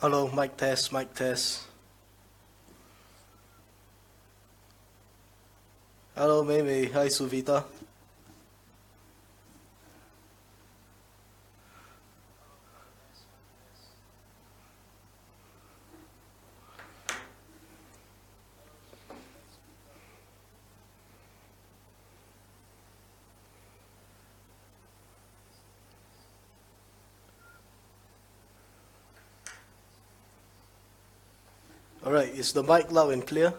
Hello, mic test, mic test. Hello, Mei Mei. Hi, Suvita. Alright, is the mic loud and clear?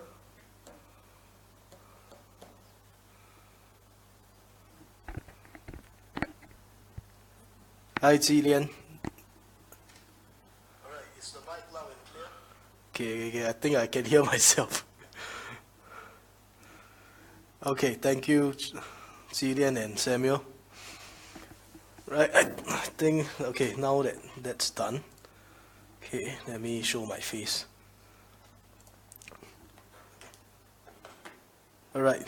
Hi, Jillian. Alright, is the mic loud and clear? Okay, I think I can hear myself. Okay, thank you, Jillian and Samuel. Right, I think, okay, now that that's done, okay, let me show my face. Alright.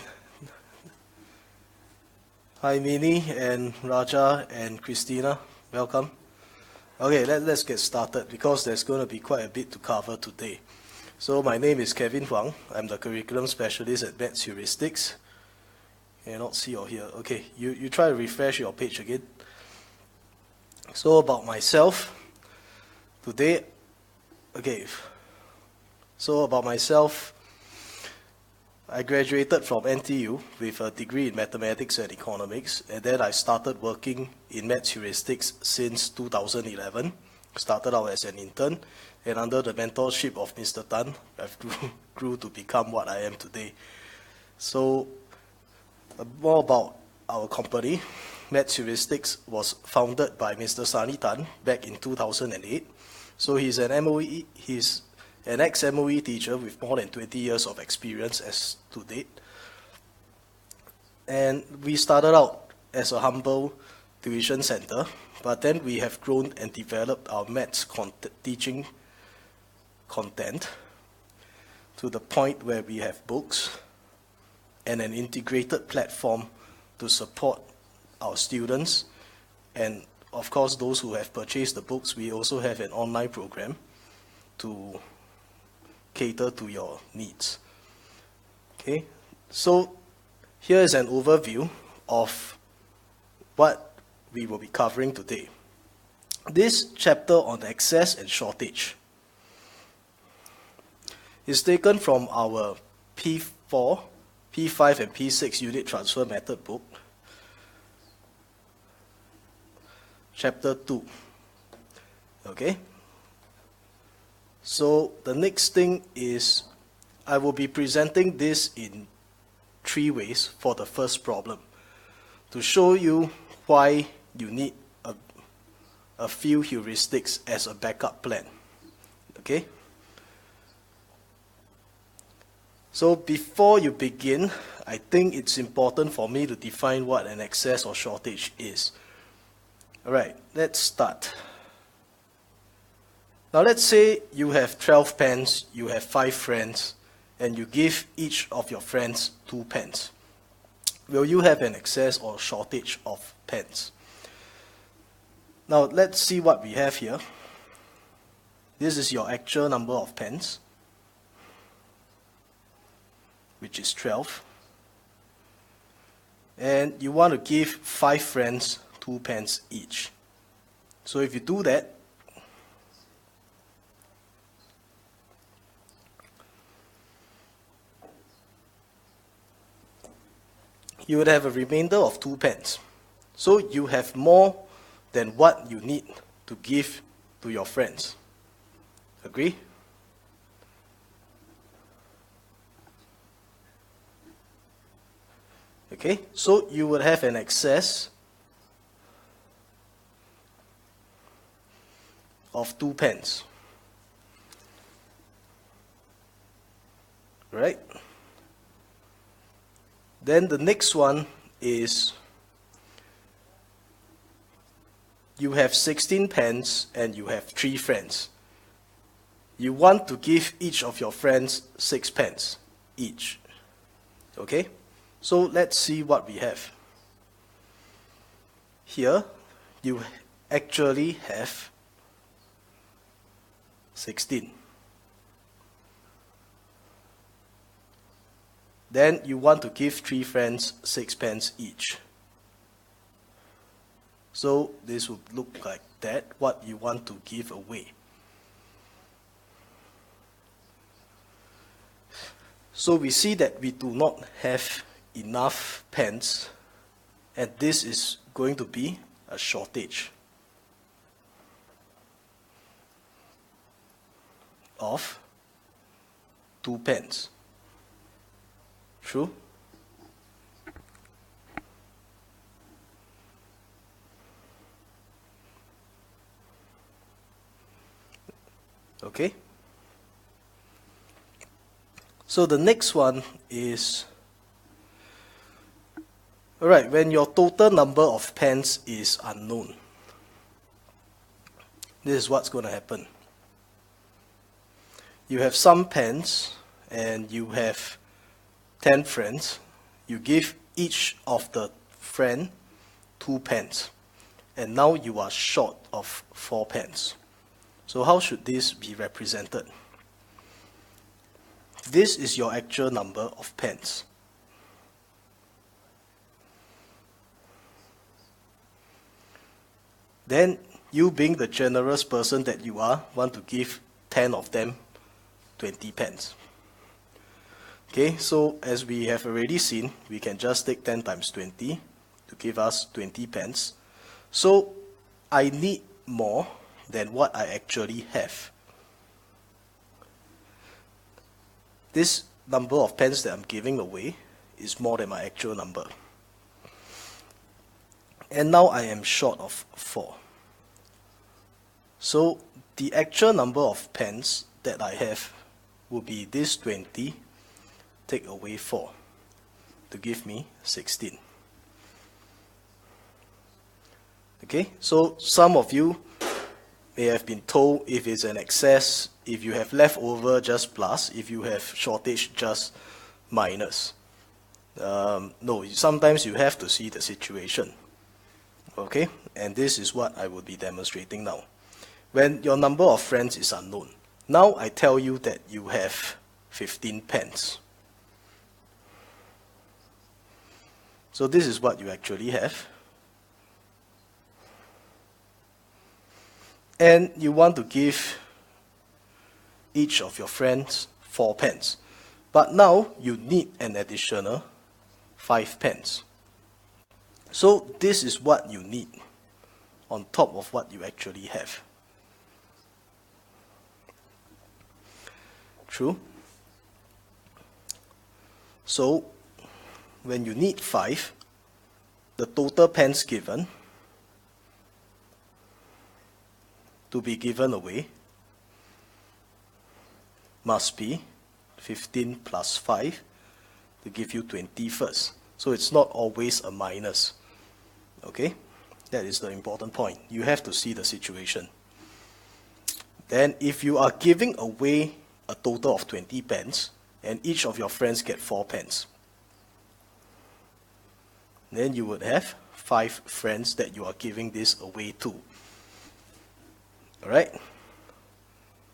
Hi, Mini and Raja and Christina. Welcome. Okay, let's get started because there's going to be quite a bit to cover today. So my name is Kevin Huang. I'm the curriculum specialist at Maths Heuristics. Cannot see or hear. Okay, you try to refresh your page again. So about myself, today, okay, so about myself, I graduated from NTU with a degree in mathematics and economics, and then I started working in Maths Heuristics since 2011. Started out as an intern, and under the mentorship of Mr. Tan, I've grew to become what I am today. So, more about our company. Maths Heuristics was founded by Mr. Sunny Tan back in 2008. So he's an ex-MOE teacher with more than 20 years of experience as to date. And we started out as a humble tuition center, but then we have grown and developed our maths teaching content to the point where we have books and an integrated platform to support our students. And of course, those who have purchased the books, we also have an online program to cater to your needs. Okay, so here is an overview of what we will be covering today. This chapter on excess and shortage is taken from our P4, P5 and P6 unit transfer method book, chapter 2. Okay? So the next thing is I will be presenting this in 3 ways for the first problem to show you why you need a few heuristics as a backup plan. Okay? So before you begin, I think it's important for me to define what an excess or shortage is. Alright, let's start. Now let's say you have 12 pens, you have 5 friends, and you give each of your friends 2 pens. Will you have an excess or shortage of pens? Now let's see what we have here. This is your actual number of pens, which is 12. And you want to give 5 friends 2 pens each. So if you do that, you would have a remainder of 2 pens. So you have more than what you need to give to your friends. Agree? Okay, so you would have an excess of 2 pens. Right? Then the next one is you have 16 pens and you have 3 friends. You want to give each of your friends 6 pens each. Okay? So let's see what we have. Here, you actually have 16. Then you want to give 3 friends 6 pence each. So this would look like that, what you want to give away. So we see that we do not have enough pence, and this is going to be a shortage of 2 pence. True? Okay. So the next one is, alright, when your total number of pence is unknown, this is what's going to happen. You have some pence and you have 10 friends. You give each of the friend 2 pence, and now you are short of 4 pence. So how should this be represented? This is your actual number of pence. Then you, being the generous person that you are, want to give 10 of them 20 pence. Okay, so as we have already seen, we can just take 10 times 20 to give us 20 pence. So I need more than what I actually have. This number of pence that I'm giving away is more than my actual number. And now I am short of 4. So the actual number of pence that I have will be this 20, take away 4, to give me 16. Okay, so some of you may have been told if it's an excess, if you have leftover, just plus, if you have shortage, just minus. No, sometimes you have to see the situation. Okay, and this is what I will be demonstrating now. When your number of friends is unknown, now I tell you that you have 15 pence. So this is what you actually have. And you want to give each of your friends 4 pence. But now you need an additional 5 pence. So this is what you need on top of what you actually have. True? So when you need 5, the total pence given to be given away must be 15 plus 5 to give you 20 first. So it's not always a minus. Okay? That is the important point. You have to see the situation. Then if you are giving away a total of 20 pence and each of your friends get 4 pence, then you would have 5 friends that you are giving this away to. Alright?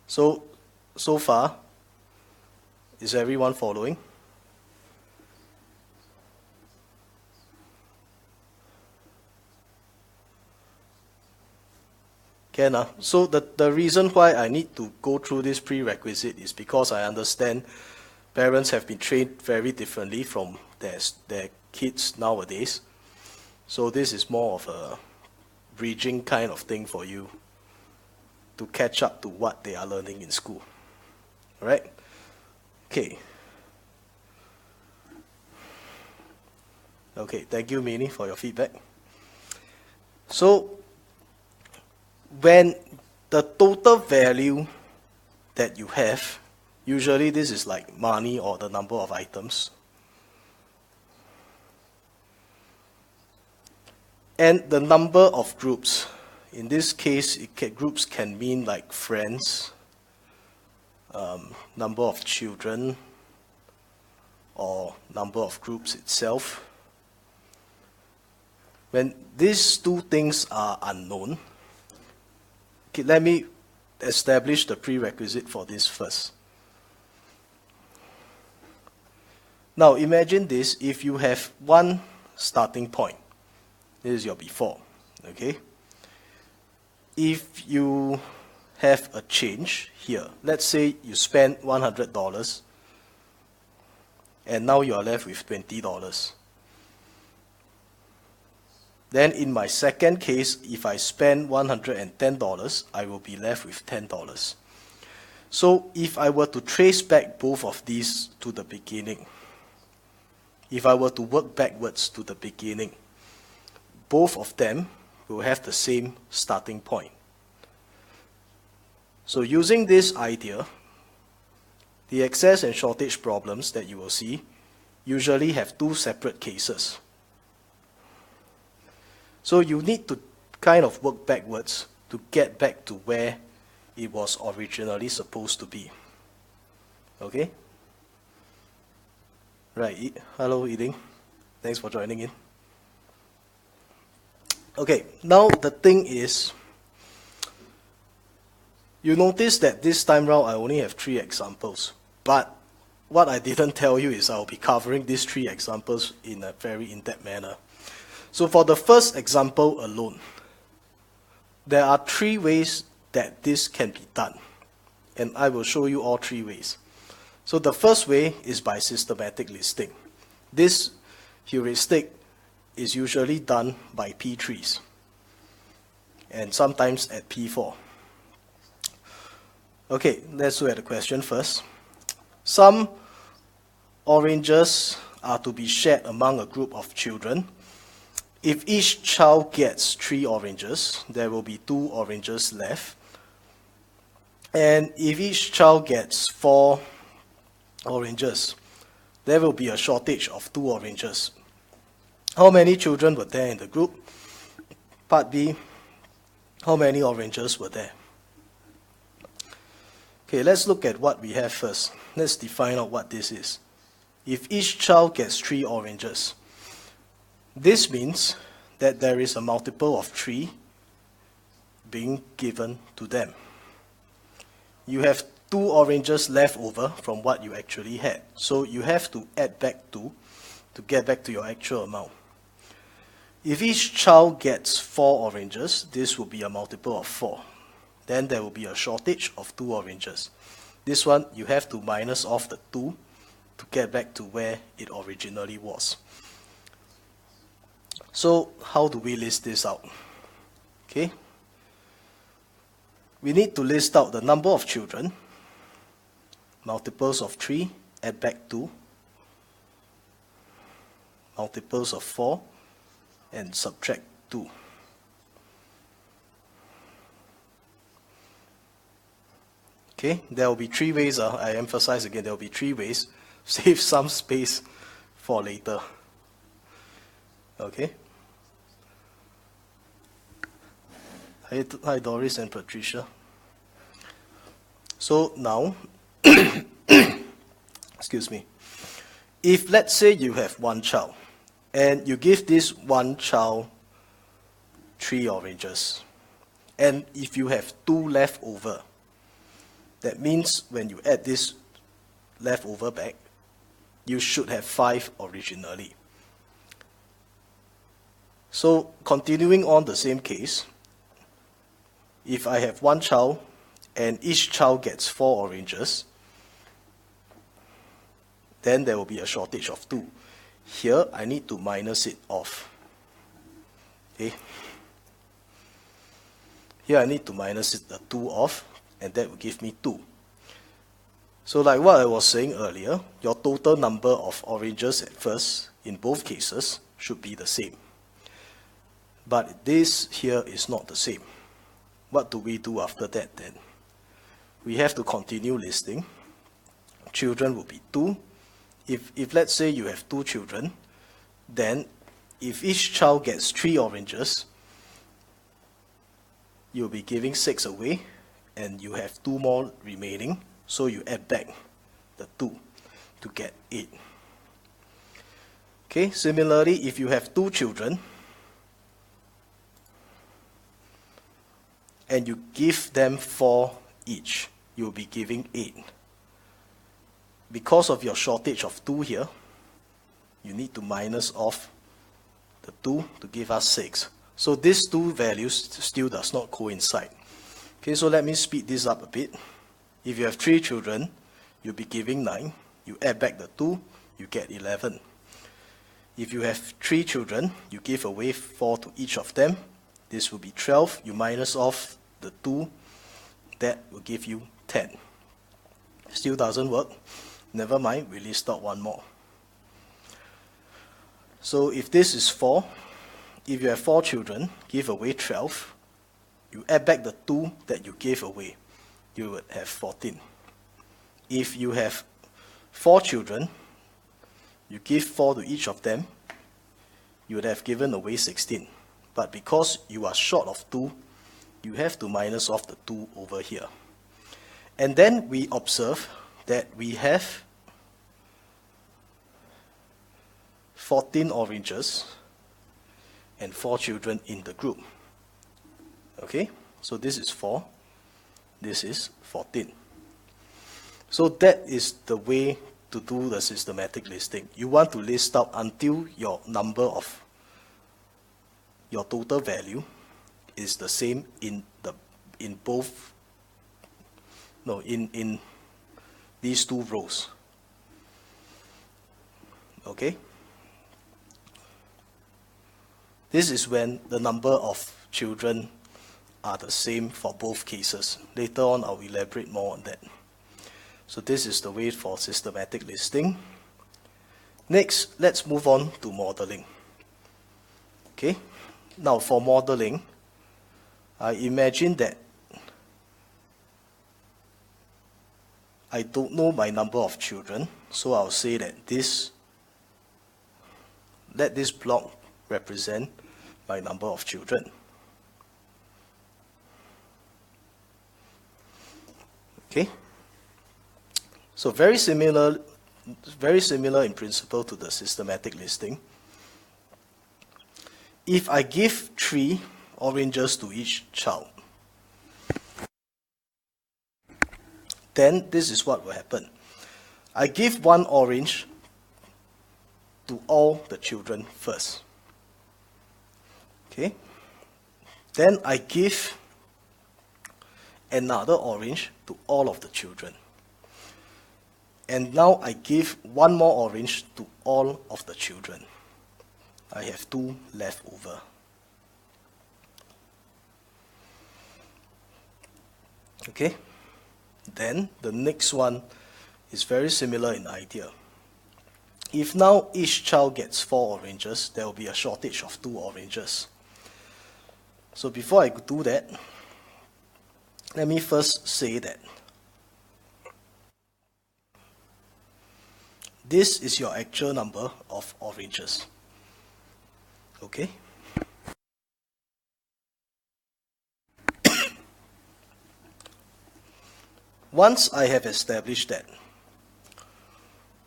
So far, is everyone following? Can. So the reason why I need to go through this prerequisite is because I understand parents have been trained very differently from their kids nowadays. So this is more of a bridging kind of thing for you to catch up to what they are learning in school. Alright? Okay. Okay, thank you, Minnie, for your feedback. So when the total value that you have, usually this is like money or the number of items, and the number of groups. In this case, groups can mean like friends, number of children, or number of groups itself. When these two things are unknown, okay, let me establish the prerequisite for this first. Now imagine this, if you have one starting point, this is your before, okay? If you have a change here, let's say you spend $100 and now you are left with $20. Then in my second case, if I spend $110, I will be left with $10. So if I were to trace back both of these to the beginning, if I were to work backwards to the beginning, both of them will have the same starting point. So using this idea, the excess and shortage problems that you will see usually have two separate cases. So you need to kind of work backwards to get back to where it was originally supposed to be. Okay? Right, hello Yiding. Thanks for joining in. Okay, now the thing is, you notice that this time round I only have 3 examples, but what I didn't tell you is I'll be covering these 3 examples in a very in-depth manner. So for the first example alone, there are 3 ways that this can be done, and I will show you all 3 ways. So the first way is by systematic listing. This heuristic is usually done by P3s, and sometimes at P4. Okay, let's look at the question first. Some oranges are to be shared among a group of children. If each child gets 3 oranges, there will be 2 oranges left. And if each child gets 4 oranges, there will be a shortage of 2 oranges. How many children were there in the group? Part B, how many oranges were there? Okay, let's look at what we have first. Let's define out what this is. If each child gets 3 oranges, this means that there is a multiple of 3 being given to them. You have 2 oranges left over from what you actually had. So you have to add back 2 to get back to your actual amount. If each child gets 4 oranges, this will be a multiple of 4. Then there will be a shortage of 2 oranges. This one, you have to minus off the 2 to get back to where it originally was. So how do we list this out? Okay. We need to list out the number of children, multiples of 3, add back 2, multiples of 4, and subtract 2. Okay, there will be 3 ways. I emphasize again, there will be 3 ways. Save some space for later. Okay. Hi Doris and Patricia. So now, excuse me. If let's say you have 1 child, and you give this 1 child 3 oranges, and if you have 2 left over, that means when you add this leftover back, you should have 5 originally. So continuing on the same case, if I have 1 child and each child gets 4 oranges, then there will be a shortage of 2. Here I need to minus it off. Okay. Here I need to minus the 2 off, and that will give me 2. So like what I was saying earlier, your total number of oranges at first, in both cases, should be the same. But this here is not the same. What do we do after that then? We have to continue listing. Children will be 2. If let's say you have 2 children, then if each child gets 3 oranges, you'll be giving 6 away, and you have 2 more remaining, so you add back the 2 to get 8. Okay, similarly, if you have 2 children, and you give them 4 each, you'll be giving 8. Because of your shortage of 2 here, you need to minus off the 2 to give us 6. So these two values still does not coincide. Okay, so let me speed this up a bit. If you have 3 children, you'll be giving 9. You add back the 2, you get 11. If you have 3 children, you give away 4 to each of them. This will be 12. You minus off the 2, that will give you 10. Still doesn't work. Never mind, we list out one more. So if this is 4, if you have 4 children, give away 12. You add back the 2 that you gave away, you would have 14. If you have 4 children, you give 4 to each of them, you would have given away 16. But because you are short of 2, you have to minus off the 2 over here. And then we observe that we have 14 oranges and 4 children in the group. Okay, so this is 4, this is 14. So that is the way to do the systematic listing. You want to list out until your number of your total value is the same in these 2 rows. Okay? This is when the number of children are the same for both cases. Later on, I'll elaborate more on that. So this is the way for systematic listing. Next, let's move on to modeling. Okay? Now for modeling, I imagine that I don't know my number of children, so I'll say that let this block represent my number of children. Okay? So very similar in principle to the systematic listing. If I give 3 oranges to each child, then this is what will happen. I give 1 orange to all the children first. Okay? Then I give another orange to all of the children. And now I give 1 more orange to all of the children. I have 2 left over. Okay? Then the next one is very similar in idea. If now each child gets 4 oranges, there will be a shortage of 2 oranges. So before I do that, let me first say that this is your actual number of oranges. Okay? Once I have established that,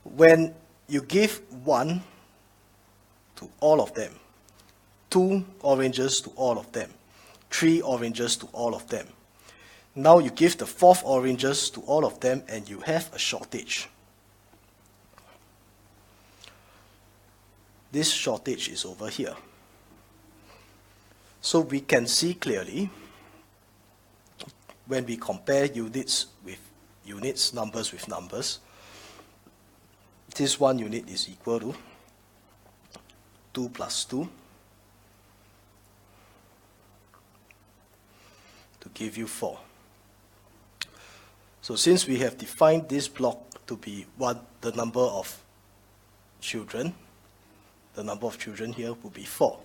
when you give 1 to all of them, 2 oranges to all of them, 3 oranges to all of them, now you give the 4th oranges to all of them and you have a shortage. This shortage is over here. So we can see clearly when we compare units with units, numbers with numbers, this 1 unit is equal to 2 plus 2 to give you 4. So since we have defined this block to be the number of children, the number of children here will be 4.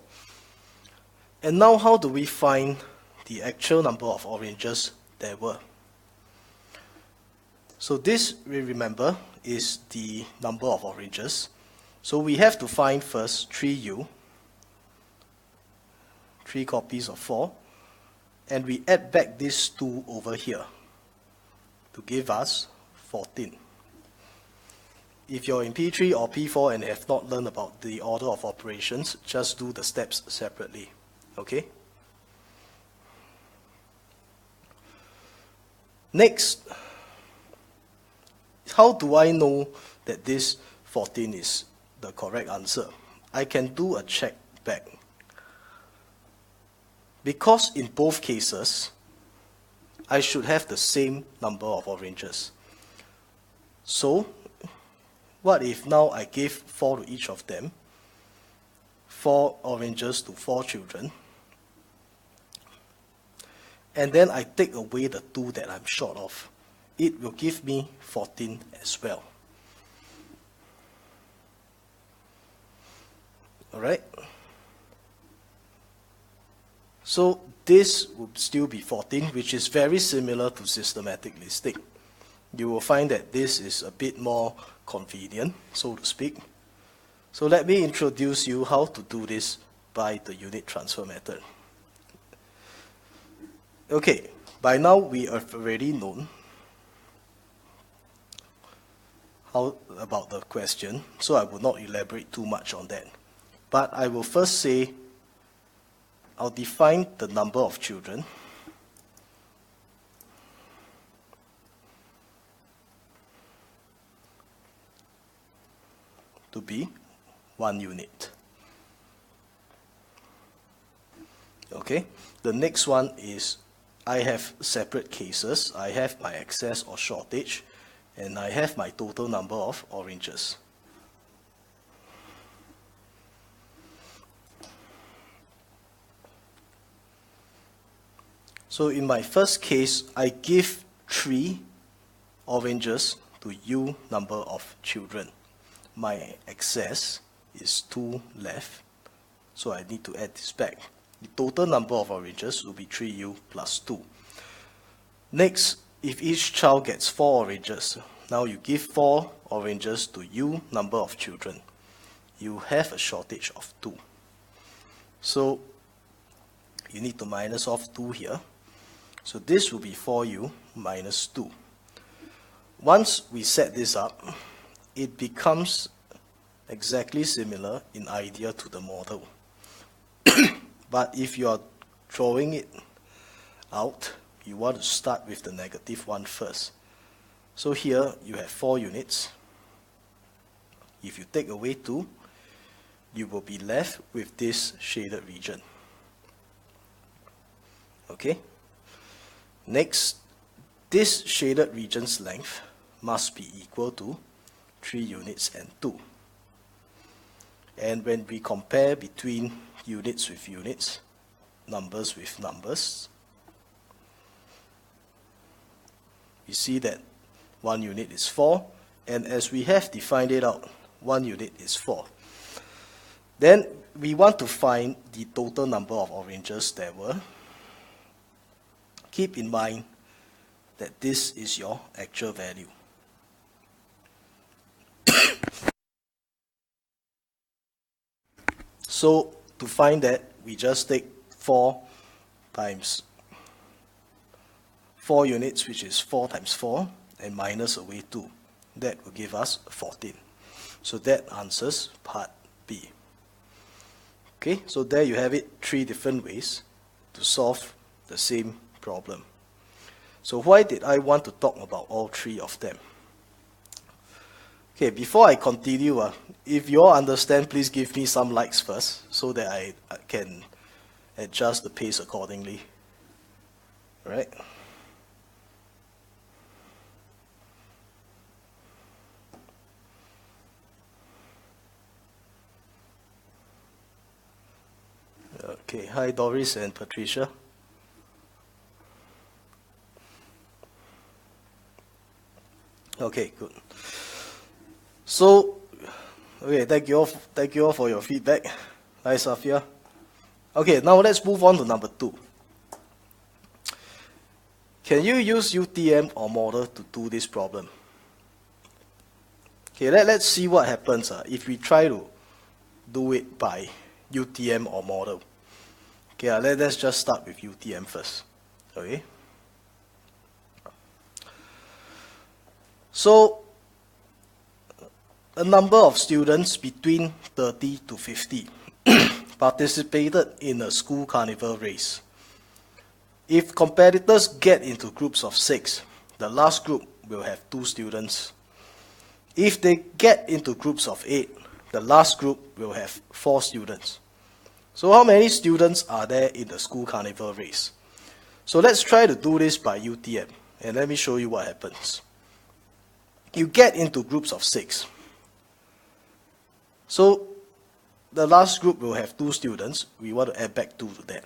And now how do we find the actual number of oranges there were? So this, we remember, is the number of oranges. So we have to find first 3u, 3 copies of 4, and we add back this 2 over here to give us 14. If you're in P3 or P4 and have not learned about the order of operations, just do the steps separately. Okay? Next, how do I know that this 14 is the correct answer? I can do a check back. Because in both cases, I should have the same number of oranges. So, what if now I give 4 to each of them, 4 oranges to 4 children, and then I take away the 2 that I'm short of? It will give me 14 as well. Alright? So this would still be 14, which is very similar to systematic listing. You will find that this is a bit more convenient, so to speak. So let me introduce you how to do this by the unit transfer method. Okay, by now we have already known how about the question, so I will not elaborate too much on that. But I will first say, I'll define the number of children to be 1 unit. Okay, the next one is I have separate cases. I have my excess or shortage, and I have my total number of oranges. So in my first case, I give 3 oranges to U number of children. My excess is 2 left, so I need to add this back. The total number of oranges will be 3U plus 2. Next, if each child gets 4 oranges, now you give 4 oranges to U number of children. You have a shortage of 2. So you need to minus off 2 here. So this will be 4U minus 2. Once we set this up, it becomes exactly similar in idea to the model. But if you are drawing it out, you want to start with the negative 1 first. So here you have 4 units. If you take away 2, you will be left with this shaded region. Okay? Next, this shaded region's length must be equal to 3 units and 2. And when we compare between units with units, numbers with numbers, you see that 1 unit is 4, and as we have defined it out, 1 unit is 4. Then we want to find the total number of oranges there were. Keep in mind that this is your actual value. So to find that, we just take 4 times 4 units, which is 4 times 4, and minus away 2. That will give us 14. So that answers part B. Okay, so there you have it, 3 different ways to solve the same problem. So why did I want to talk about all 3 of them? Okay, before I continue, if you all understand, please give me some likes first so that I can adjust the pace accordingly. All right? Okay, hi Doris and Patricia. Okay, good. So, okay, thank you all for your feedback. Hi, Safia. Okay, now let's move on to number 2. Can you use UTM or model to do this problem? Okay, let's see what happens if we try to do it by UTM or model. Okay, let's just start with UTM first. Okay. So, a number of students between 30 to 50 participated in a school carnival race. If competitors get into groups of 6, the last group will have 2 students. If they get into groups of 8, the last group will have 4 students. So how many students are there in the school carnival race? So let's try to do this by UTM, and let me show you what happens. You get into groups of 6. So the last group will have 2 students. We want to add back 2 to that.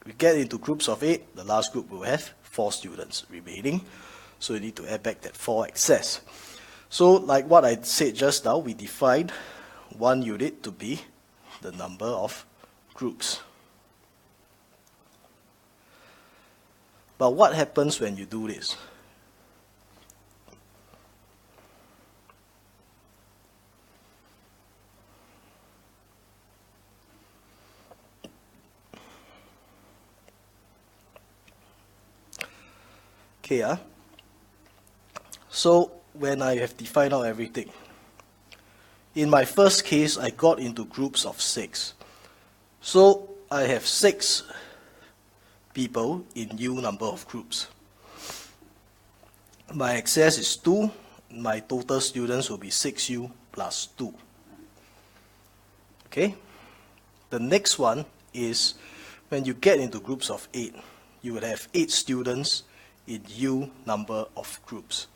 We get into groups of 8, the last group will have 4 students remaining. So you need to add back that 4 excess. So like what I said just now, we defined 1 unit to be the number of groups. But what happens when you do this? Okay, so when I have defined out everything, in my first case, I got into groups of 6. So I have 6 people in U number of groups. My excess is 2. My total students will be 6U plus 2. Okay? The next one is when you get into groups of 8, you will have 8 students in U number of groups.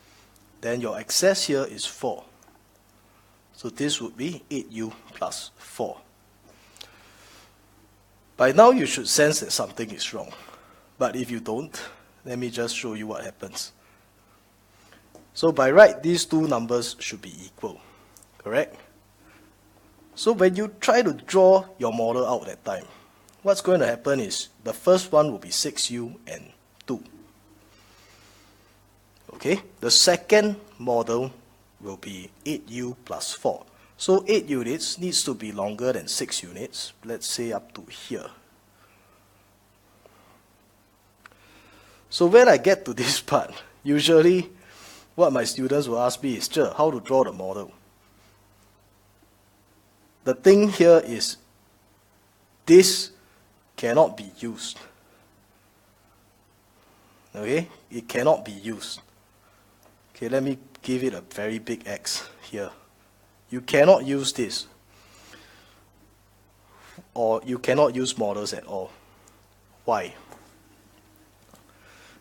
Then your excess here is 4. So this would be 8U plus 4. By now you should sense that something is wrong. But if you don't, let me just show you what happens. So by right, these 2 numbers should be equal, correct? So when you try to draw your model out that time, what's going to happen is the first one will be 6U and 2. Okay, the second model will be 8U plus 4. So 8 units needs to be longer than 6 units, let's say up to here. So when I get to this part, usually what my students will ask me is, "Cher, how to draw the model?" The thing here is, this cannot be used. Okay, it cannot be used. Okay, let me give it a very big X here. You cannot use this. Or you cannot use models at all. Why?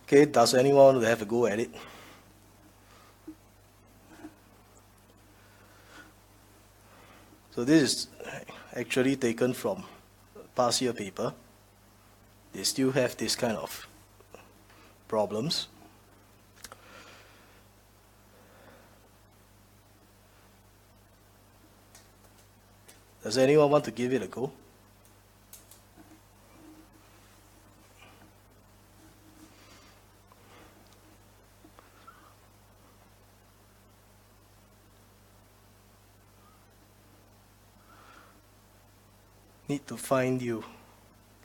Okay, does anyone want to have a go at it? So this is actually taken from past year paper. They still have this kind of problems. Does anyone want to give it a go? Need to find you.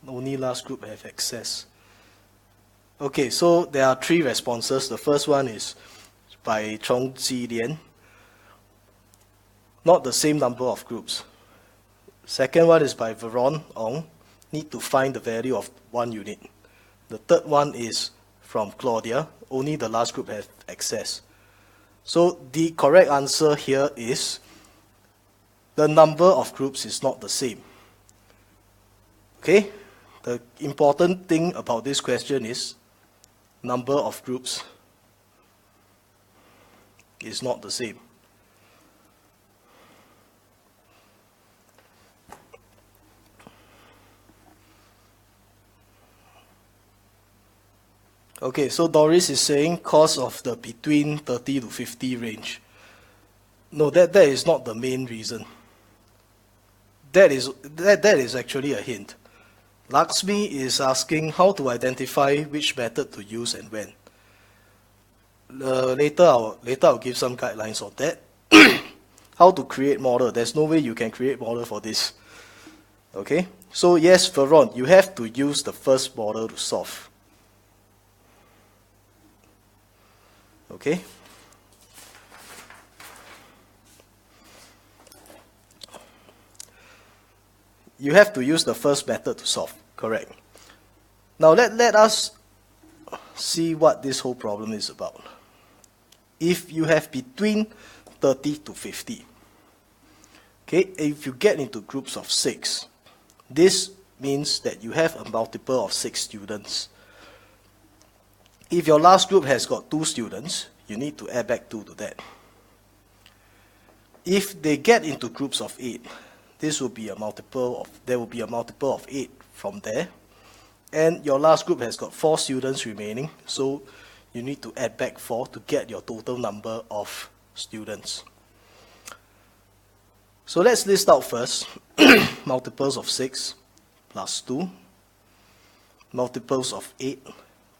Only last group have access. Okay, so there are 3 responses. The first one is by Chong Ji Lian. Not the same number of groups. Second one is by Veron Ong. Need to find the value of 1 unit. The third one is from Claudia. Only the last group have access. So the correct answer here is the number of groups is not the same. Okay? The important thing about this question is number of groups is not the same. Okay, so Doris is saying cost of the between 30 to 50 range. No, that is not the main reason. That is actually a hint. Lakshmi is asking how to identify which method to use and when. Later I'll give some guidelines on that. How to create model. There's no way you can create model for this. Okay, so yes, Veron, you have to use the first model to solve. Okay. You have to use the first method to solve, correct. Now let us see what this whole problem is about. If you have between 30 to 50, okay, if you get into groups of 6, this means that you have a multiple of 6 students. If your last group has got 2 students, you need to add back 2 to that. If they get into groups of 8, this will be a multiple of, there will be a multiple of 8 from there. And your last group has got 4 students remaining, so you need to add back 4 to get your total number of students. So let's list out first multiples of 6 plus 2, multiples of 8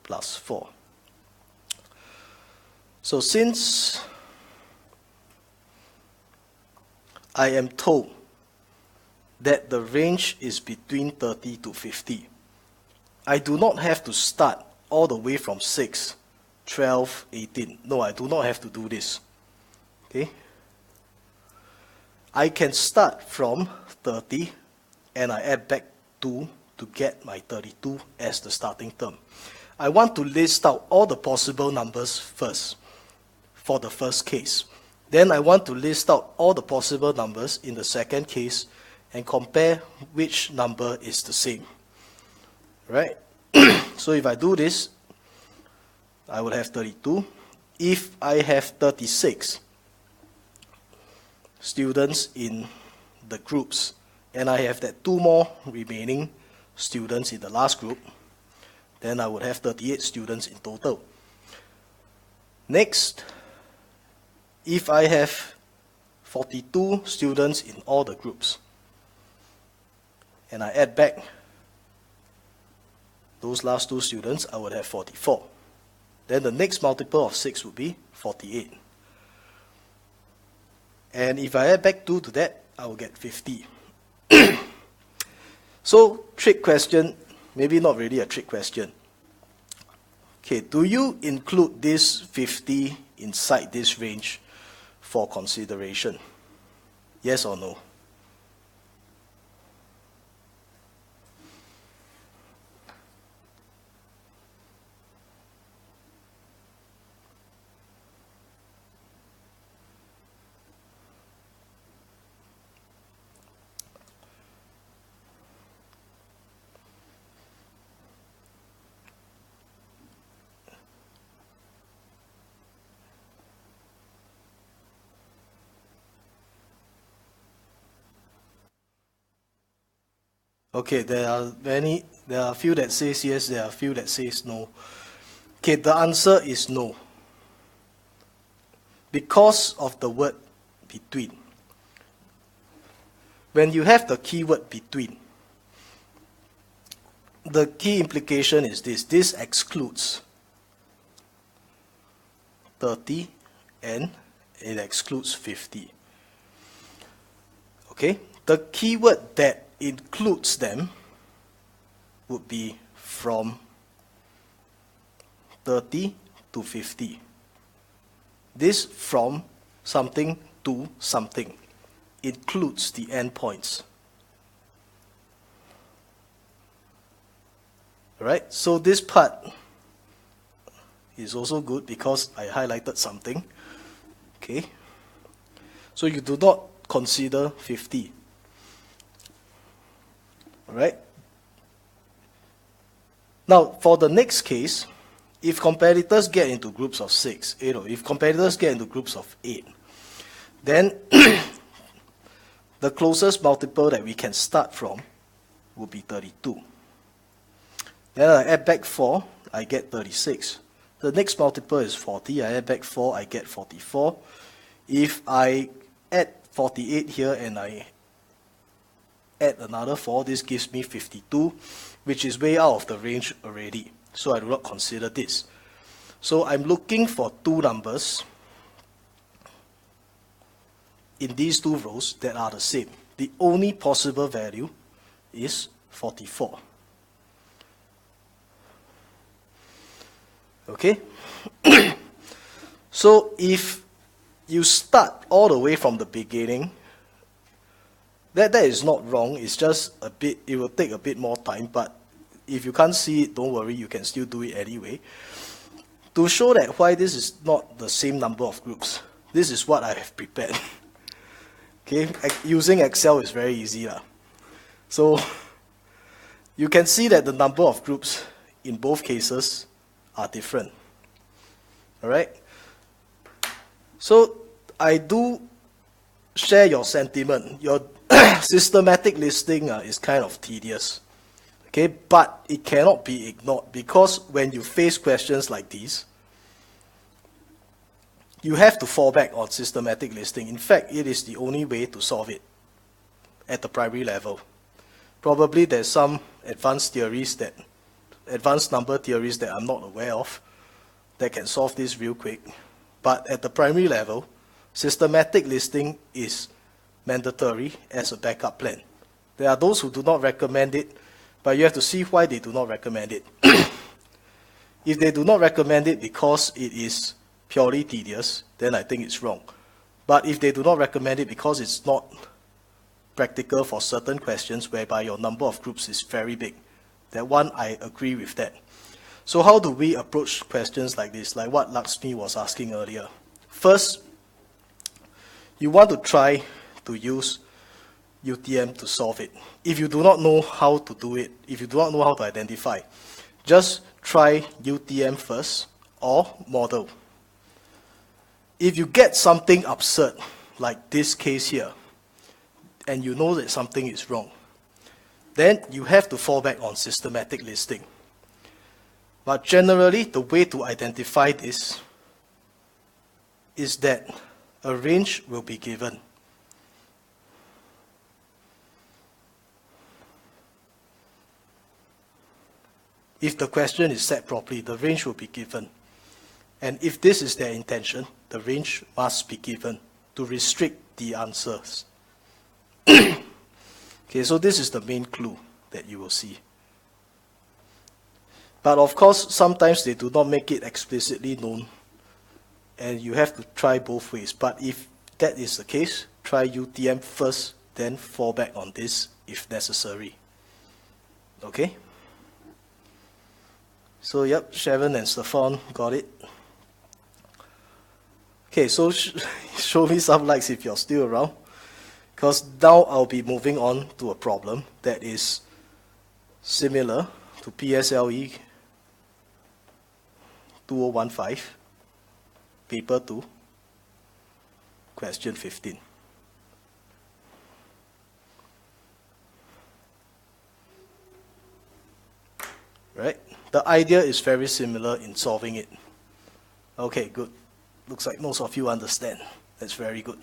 plus 4. So since I am told that the range is between 30 to 50, I do not have to start all the way from 6, 12, 18. No, I do not have to do this. Okay? I can start from 30 and I add back 2 to get my 32 as the starting term. I want to list out all the possible numbers first for the first case. Then I want to list out all the possible numbers in the second case and compare which number is the same. Right? So if I do this, I will have 32. If I have 36 students in the groups, and I have that 2 more remaining students in the last group, then I would have 38 students in total. Next, if I have 42 students in all the groups, and I add back those last 2 students, I would have 44. Then the next multiple of 6 would be 48. And if I add back 2 to that, I will get 50. So, trick question, maybe not really a trick question. Okay, do you include this 50 inside this range for consideration? Yes or no? Okay, there are a few that says yes, there are a few that says no. Okay, the answer is no. Because of the word between. When you have the keyword between, the key implication is this. This excludes 30 and it excludes 50. Okay, the keyword that includes them would be from 30 to 50. This from something to something includes the endpoints. Right? So this part is also good because I highlighted something. Okay? So you do not consider 50. Alright? Now, for the next case, if competitors get into groups of 6, if competitors get into groups of 8, then the closest multiple that we can start from will be 32. Then I add back 4, I get 36. The next multiple is 40, I add back 4, I get 44. If I add 48 here and I add another 4, this gives me 52, which is way out of the range already. So I do not consider this. So I'm looking for 2 numbers in these 2 rows that are the same. The only possible value is 44. Okay? So if you start all the way from the beginning, that is not wrong. It's just a bit, it will take a bit more time, but If you can't see it, don't worry, you can still do it anyway. To show that why this is not the same number of groups, this is what I have prepared. Okay, using Excel is very easy. So you can see that the number of groups in both cases are different. Alright? So I do share your sentiment. Your systematic listing is kind of tedious. Okay, but it cannot be ignored, because when you face questions like these, you have to fall back on systematic listing. In fact, it is the only way to solve it at the primary level. Probably there's some advanced number theories that I'm not aware of that can solve this real quick. But at the primary level, systematic listing is mandatory as a backup plan. There are those who do not recommend it, but you have to see why they do not recommend it. If they do not recommend it because it is purely tedious, then I think it's wrong. But if they do not recommend it because it's not practical for certain questions whereby your number of groups is very big, that one, I agree with that. So how do we approach questions like this, like what Lakshmi was asking earlier? First, you want to try to use UTM to solve it. If you do not know how to do it, if you do not know how to identify, just try UTM first or model. If you get something absurd, like this case here, and you know that something is wrong, then you have to fall back on systematic listing. But generally, the way to identify this is that a range will be given. If the question is set properly, the range will be given. And if this is their intention, the range must be given to restrict the answers. Okay, so this is the main clue that you will see. But of course, sometimes they do not make it explicitly known, and you have to try both ways. But if that is the case, try UTM first, then fall back on this if necessary. Okay? So yep, Sharon and Stefan got it. Okay, so show me some likes if you're still around, because now I'll be moving on to a problem that is similar to PSLE 2015, paper 2, question 15. Right? The idea is very similar in solving it. Okay, good. Looks like most of you understand. That's very good.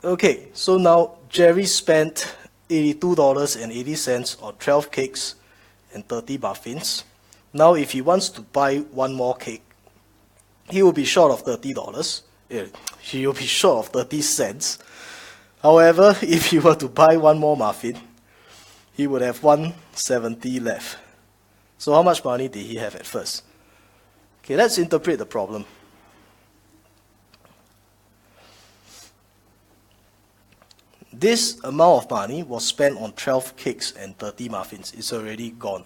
Okay, so now Jerry spent $82.80 on 12 cakes and 30 muffins. Now if he wants to buy one more cake, he will be short of $30. He will be short of 30 cents. However, if he were to buy one more muffin, he would have $1.70 left. So how much money did he have at first? Okay, let's interpret the problem. This amount of money was spent on 12 cakes and 30 muffins. It's already gone.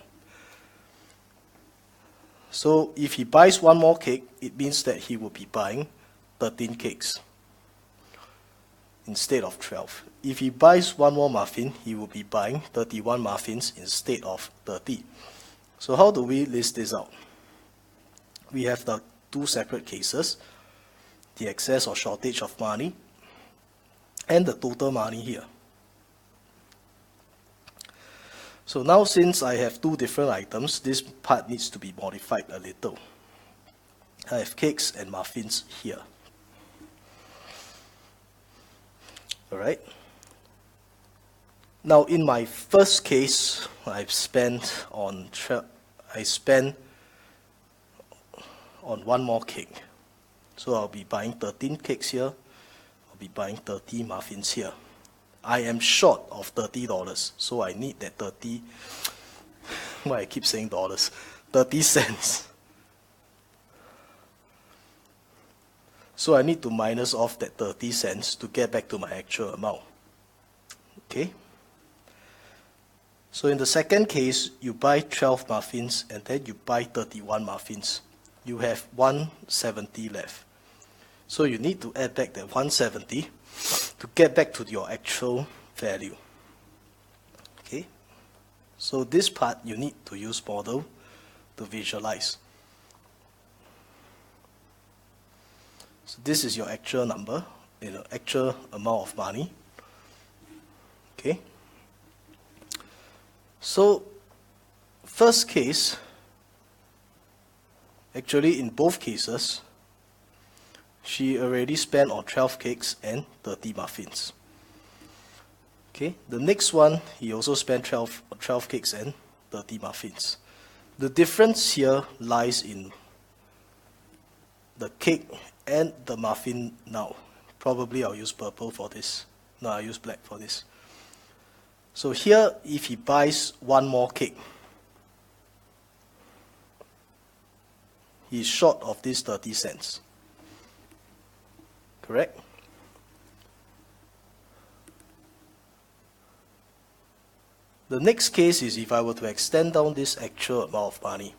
So if he buys one more cake, it means that he will be buying 13 cakes instead of 12. If he buys one more muffin, he will be buying 31 muffins instead of 30. So how do we list this out? We have the two separate cases, the excess or shortage of money, and the total money here. So now since I have two different items, this part needs to be modified a little. I have cakes and muffins here. Alright. Now in my first case, I spent on one more cake. So I'll be buying 13 cakes here. I'll be buying 30 muffins here. I am short of $30, so I need that 30, why I keep saying dollars, 30 cents. So I need to minus off that 30 cents to get back to my actual amount. Okay? So in the second case, you buy 12 muffins and then you buy 31 muffins. You have 170 left. So you need to add back that 170 to get back to your actual value. Okay? So this part you need to use model to visualize. So this is your actual number, actual amount of money. Okay? So first case, actually in both cases, she already spent on 12 cakes and 30 muffins. Okay, the next one, he also spent 12 cakes and 30 muffins. The difference here lies in the cake and the muffin now. Probably I'll use purple for this. No, I'll use black for this. So here, if he buys one more cake, he's short of this 30 cents. Correct? The next case is if I were to extend down this actual amount of money.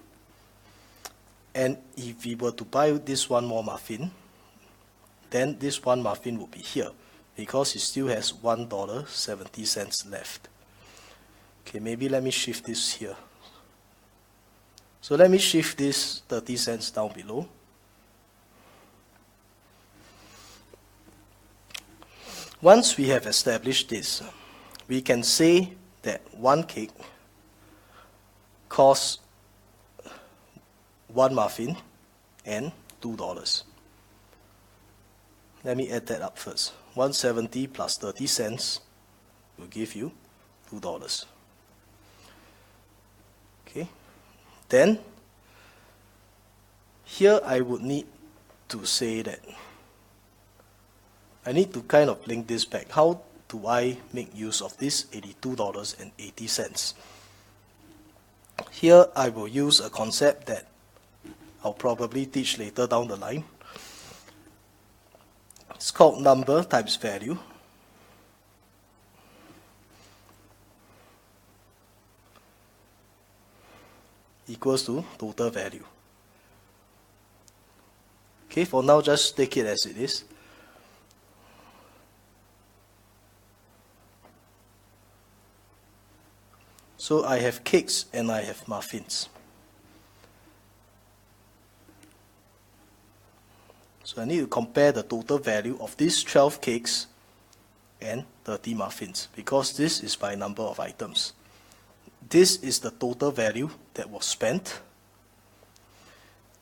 And if we were to buy this one more muffin, then this one muffin would be here, because he still has $1.70 left. Okay, maybe let me shift this here. So let me shift this 30 cents down below. Once we have established this, we can say that one cake costs one muffin and $2. Let me add that up first. 170 plus 30 cents will give you $2. Okay. Then, here I would need to say that I need to kind of link this back. How do I make use of this $82.80? Here I will use a concept that I'll probably teach later down the line. It's called number times value. Equals to total value. Okay, for now just take it as it is. So I have cakes and I have muffins. So I need to compare the total value of these 12 cakes and 30 muffins, because this is by number of items. This is the total value that was spent,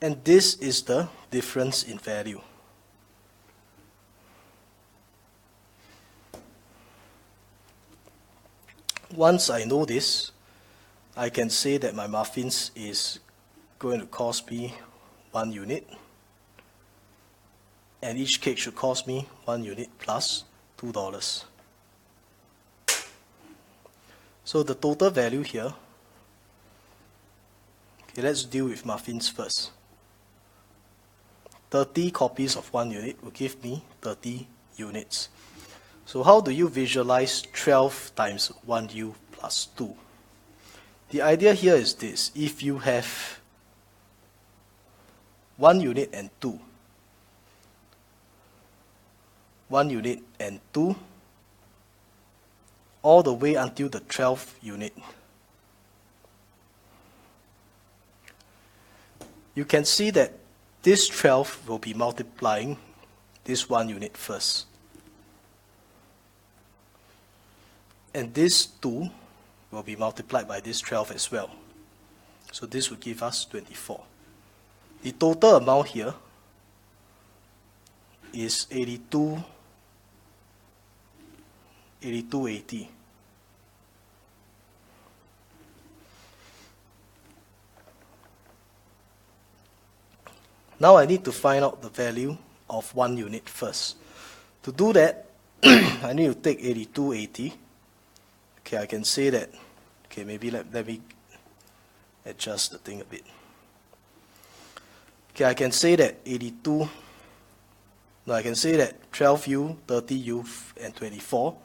and this is the difference in value. Once I know this, I can say that my muffins is going to cost me 1 unit, and each cake should cost me 1 unit plus $2. So the total value here, okay, let's deal with muffins first. 30 copies of 1 unit will give me 30 units. So how do you visualize 12 times 1U plus 2? The idea here is this. If you have 1 unit and 2, 1 unit and 2, all the way until the 12th unit, you can see that this 12 will be multiplying this 1 unit first. And this 2 will be multiplied by this 12 as well. So this will give us 24. The total amount here is 82.80. Now I need to find out the value of 1 unit first. To do that, I need to take 82.80. Okay, I can say that. Okay, maybe let me adjust the thing a bit. Okay, I can say that 82. Now I can say that 12U, 30U, and 24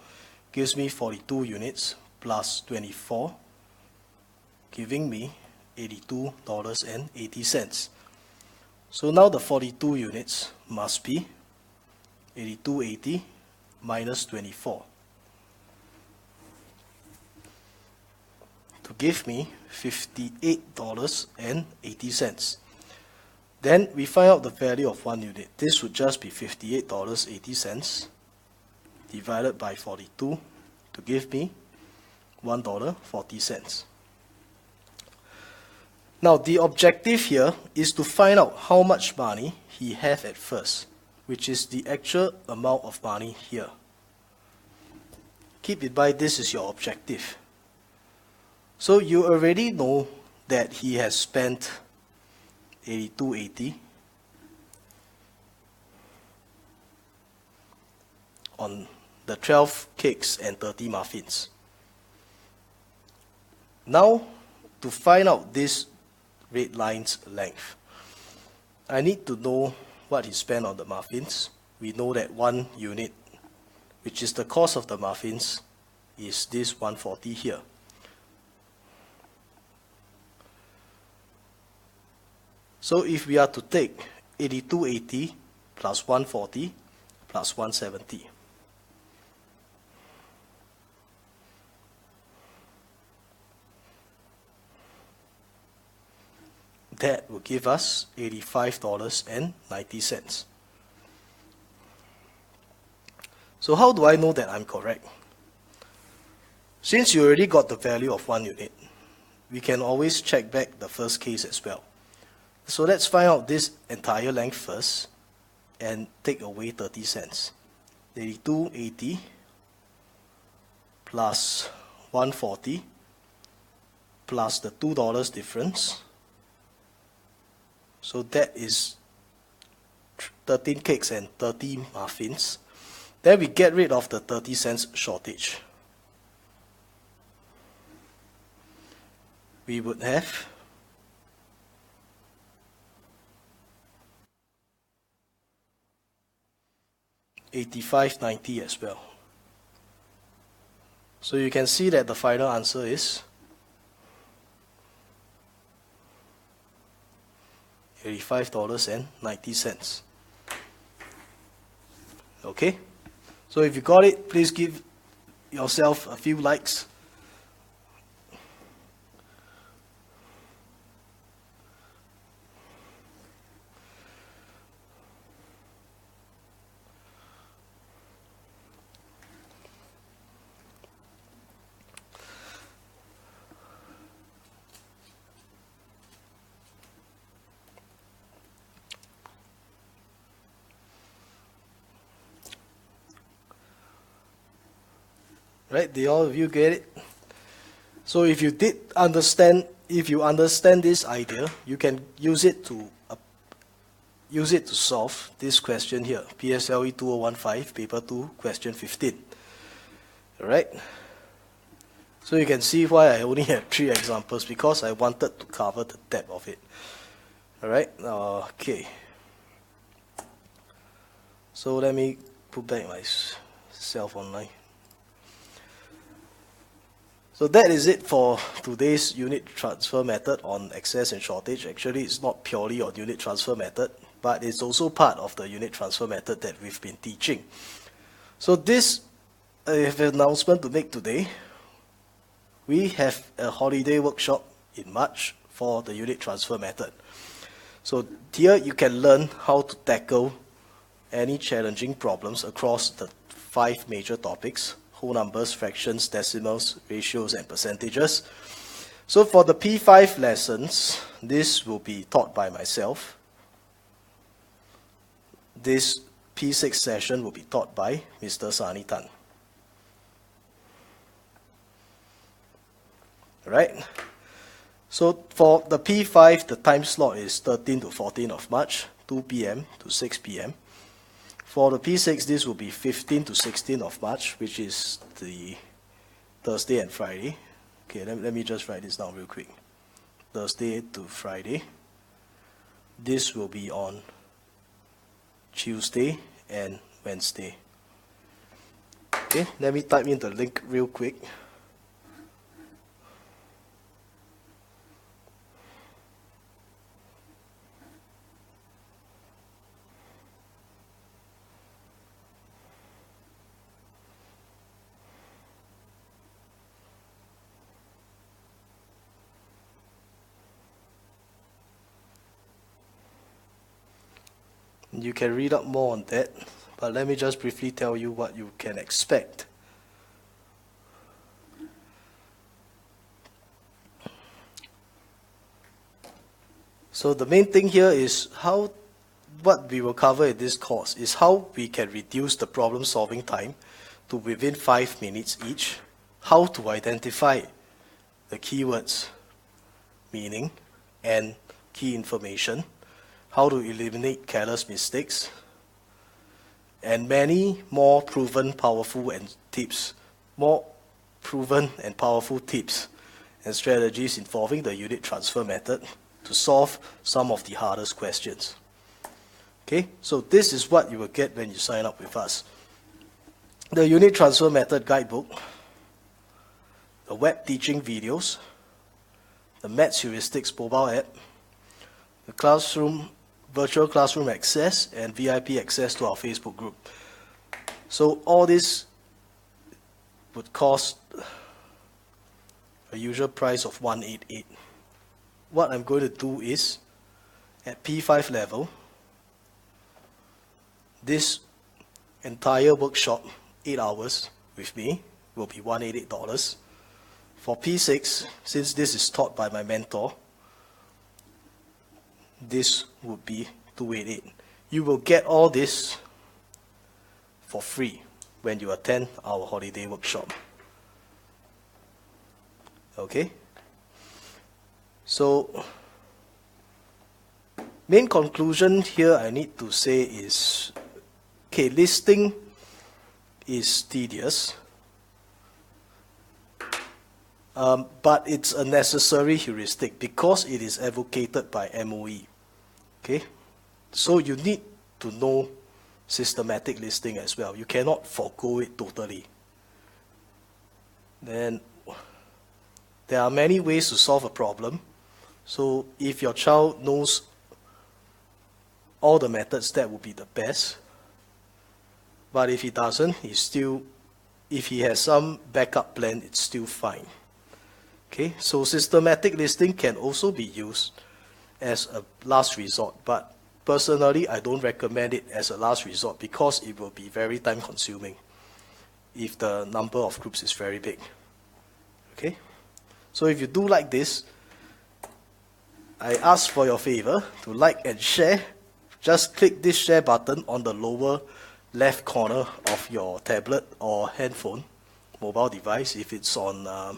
gives me 42 units plus 24 giving me $82.80. So now the 42 units must be 82.80 minus 24 to give me $58.80. Then we find out the value of 1 unit. This would just be $58.80 divided by 42 to give me $1.40. Now the objective here is to find out how much money he have at first, which is the actual amount of money here. Keep in mind this is your objective. So you already know that he has spent $82.80 on the 12 cakes and 30 muffins. Now, to find out this red line's length, I need to know what he spent on the muffins. We know that 1 unit, which is the cost of the muffins, is this 140 here. So if we are to take 82.80 plus 140 plus 170, that will give us $85.90. So how do I know that I'm correct? Since you already got the value of 1 unit, we can always check back the first case as well. So let's find out this entire length first and take away 30 cents. 82.80 plus 140 plus the $2 difference. So that is 13 cakes and 30 muffins. Then we get rid of the 30 cents shortage. We would have $85.90 as well. So you can see that the final answer is $85.90. Okay? So if you got it, please give yourself a few likes. Right? Did all of you get it? So if you understand this idea, you can use it to solve this question here, PSLE 2015, paper 2, question 15. Alright? So you can see why I only had 3 examples, because I wanted to cover the depth of it. Alright? Okay. So let me put back myself online. So that is it for today's unit transfer method on excess and shortage. Actually, it's not purely on unit transfer method, but it's also part of the unit transfer method that we've been teaching. So this, I have an announcement to make today. We have a holiday workshop in March for the unit transfer method. So here you can learn how to tackle any challenging problems across the 5 major topics: whole numbers, fractions, decimals, ratios, and percentages. So for the P5 lessons, this will be taught by myself. This P6 session will be taught by Mr. Sani Tan. Right? So for the P5, the time slot is 13 to 14 of March, 2 p.m. to 6 p.m. For the P6, this will be 15 to 16 of March, which is the Thursday and Friday. Okay, let me just write this down real quick. Thursday to Friday. This will be on Tuesday and Wednesday. Okay, let me type in the link real quick. You can read up more on that, but let me just briefly tell you what you can expect. So the main thing here is what we will cover in this course is how we can reduce the problem solving time to within 5 minutes each, how to identify the keywords, meaning, and key information, how to eliminate careless mistakes, and many more proven, powerful tips and strategies involving the unit transfer method to solve some of the hardest questions. Okay, so this is what you will get when you sign up with us. The unit transfer method guidebook, the web teaching videos, the Maths Heuristics mobile app, the virtual classroom access, and VIP access to our Facebook group. So all this would cost a usual price of $188. What I'm going to do is, at P5 level, this entire workshop, 8 hours with me, will be $188. For P6, since this is taught by my mentor, this would be $288. You will get all this for free when you attend our holiday workshop. Okay? So, main conclusion here I need to say is, okay, listing is tedious, but it's a necessary heuristic because it is advocated by MOE. Okay, so you need to know systematic listing as well. You cannot forego it totally. Then there are many ways to solve a problem. So if your child knows all the methods, that would be the best. But if he doesn't, if he has some backup plan, it's still fine. Okay, so systematic listing can also be used as a last resort, but personally, I don't recommend it as a last resort because it will be very time consuming if the number of groups is very big. Okay, so if you do like this, I ask for your favor to like and share. Just click this share button on the lower left corner of your tablet or handphone, mobile device. If it's on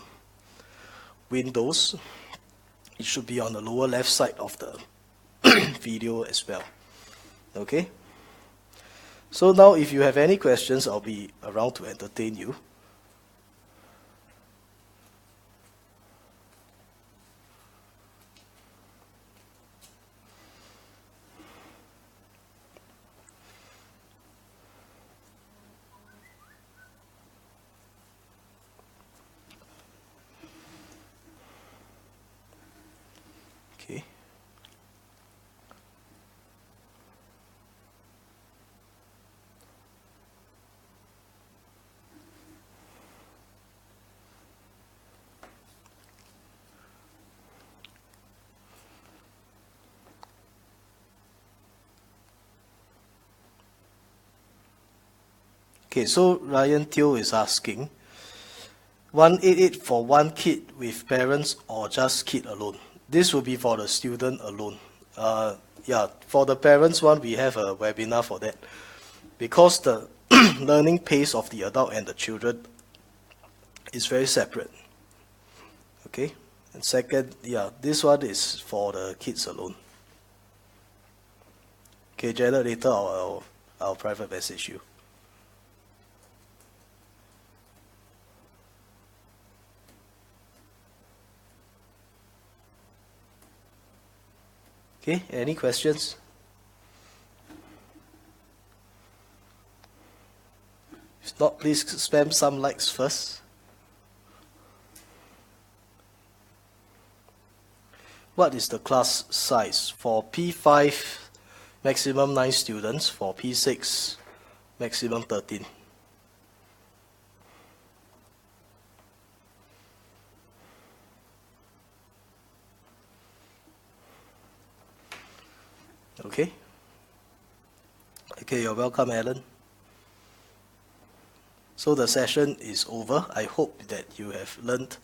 Windows, it should be on the lower left side of the video as well. Okay? So now if you have any questions, I'll be around to entertain you. Okay. Okay, so Ryan Teo is asking, 188 for one kid with parents or just kid alone? This will be for the student alone. Yeah, for the parents one, we have a webinar for that. Because the learning pace of the adult and the children is very separate. Okay, and second, yeah, this one is for the kids alone. Okay, Janet, later I'll private message you. Okay, any questions? If not, please spam some likes first. What is the class size? For P5, maximum 9 students. For P6, maximum 13. Okay. Okay, you're welcome, Alan. So the session is over. I hope that you have learned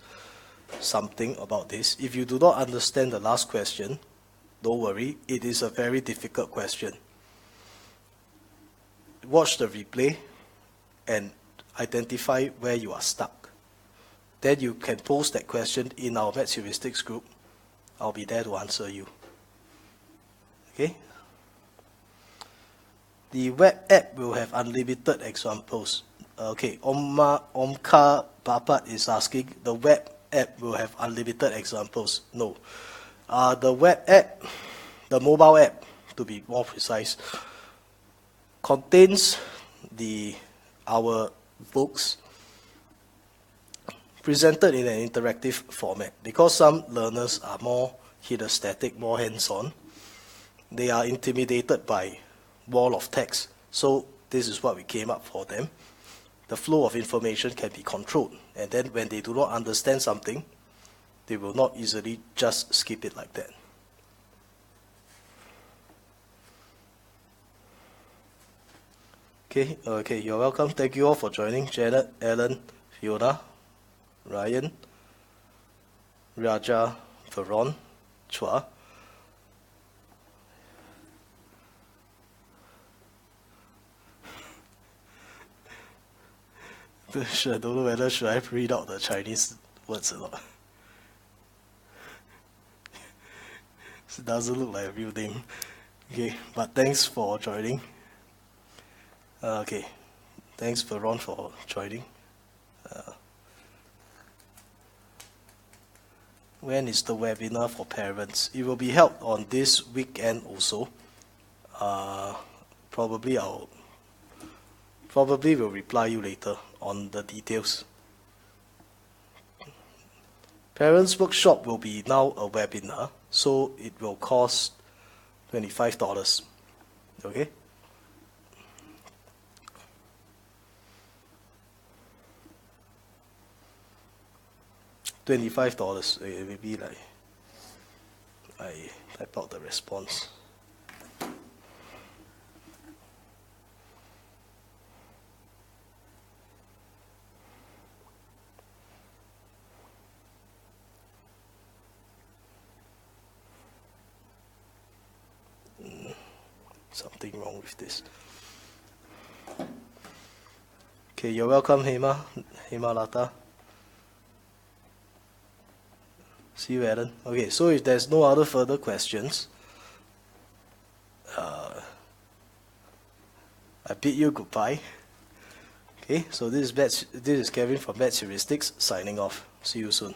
something about this. If you do not understand the last question, don't worry, it is a very difficult question. Watch the replay and identify where you are stuck. Then you can post that question in our Maths Heuristics group. I'll be there to answer you. Okay? The web app will have unlimited examples. Okay, Omkar Bapat is asking, the web app will have unlimited examples. No. The web app, the mobile app, to be more precise, contains our books presented in an interactive format. Because some learners are more kinesthetic, more hands-on, they are intimidated by wall of text. So this is what we came up for them. The flow of information can be controlled, and then when they do not understand something, they will not easily just skip it like that. Okay, you're welcome. Thank you all for joining. Janet, Alan, Fiona, Ryan, Raja, Veron, Chua. I don't know whether should I read out the Chinese words or not. It doesn't look like a real name. Okay, but thanks for joining. Okay, thanks Veron for joining. When is the webinar for parents? It will be held on this weekend also. Probably will reply you later on the details. Parents Workshop will be now a webinar, so it will cost $25. Okay? $25. Maybe like I type out the response. Something wrong with this. Okay, you're welcome, Hema Lata. See you, Alan. Okay, so if there's no other further questions, I bid you goodbye. Okay, so this is Kevin from Maths Heuristics signing off. See you soon.